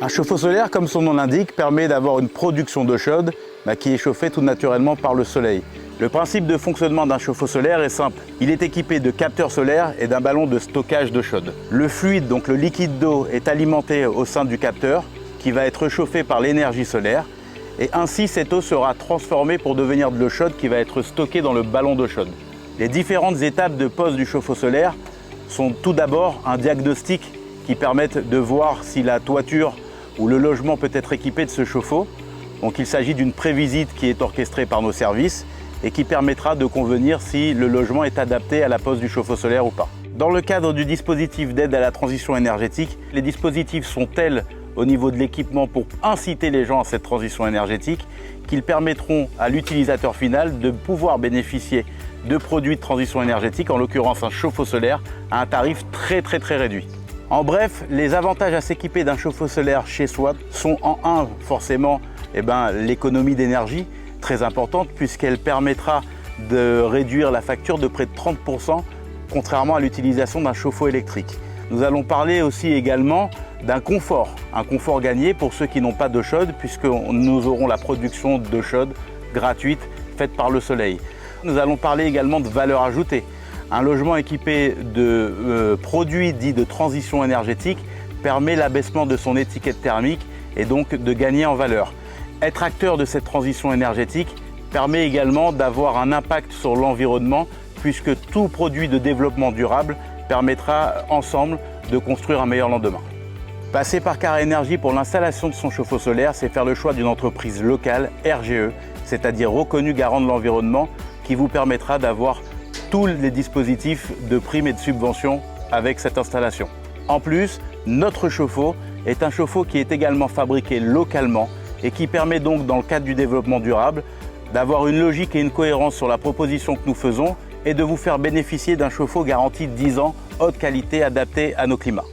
chauffe-eau solaire, comme son nom l'indique, permet d'avoir une production d'eau chaude qui est chauffée tout naturellement par le soleil. Le principe de fonctionnement d'un chauffe-eau solaire est simple. Il est équipé de capteurs solaires et d'un ballon de stockage d'eau chaude. Le fluide, donc le liquide d'eau, est alimenté au sein du capteur qui va être chauffé par l'énergie solaire. Et ainsi, cette eau sera transformée pour devenir de l'eau chaude qui va être stockée dans le ballon d'eau chaude. Les différentes étapes de pose du chauffe-eau solaire sont tout d'abord un diagnostic qui permettent de voir si la toiture ou le logement peut être équipé de ce chauffe-eau. Donc il s'agit d'une prévisite qui est orchestrée par nos services et qui permettra de convenir si le logement est adapté à la pose du chauffe-eau solaire ou pas. Dans le cadre du dispositif d'aide à la transition énergétique, les dispositifs sont tels au niveau de l'équipement pour inciter les gens à cette transition énergétique qu'ils permettront à l'utilisateur final de pouvoir bénéficier de produits de transition énergétique, en l'occurrence un chauffe-eau solaire, à un tarif très réduit. En bref, les avantages à s'équiper d'un chauffe-eau solaire chez soi sont en forcément l'économie d'énergie, très importante puisqu'elle permettra de réduire la facture de près de 30%, contrairement à l'utilisation d'un chauffe-eau électrique. Nous allons parler aussi également d'un confort, un confort gagné pour ceux qui n'ont pas d'eau chaude puisque nous aurons la production d'eau chaude gratuite faite par le soleil. Nous allons parler également de valeur ajoutée. Un logement équipé de produits dits de transition énergétique permet l'abaissement de son étiquette thermique et donc de gagner en valeur. Être acteur de cette transition énergétique permet également d'avoir un impact sur l'environnement puisque tout produit de développement durable permettra ensemble de construire un meilleur lendemain. Passer par Cara Énergie pour l'installation de son chauffe-eau solaire, c'est faire le choix d'une entreprise locale RGE, c'est-à-dire reconnue garant de l'environnement, qui vous permettra d'avoir tous les dispositifs de primes et de subventions avec cette installation. En plus, notre chauffe-eau est un chauffe-eau qui est également fabriqué localement et qui permet donc, dans le cadre du développement durable, d'avoir une logique et une cohérence sur la proposition que nous faisons et de vous faire bénéficier d'un chauffe-eau garanti 10 ans, haute qualité, adapté à nos climats.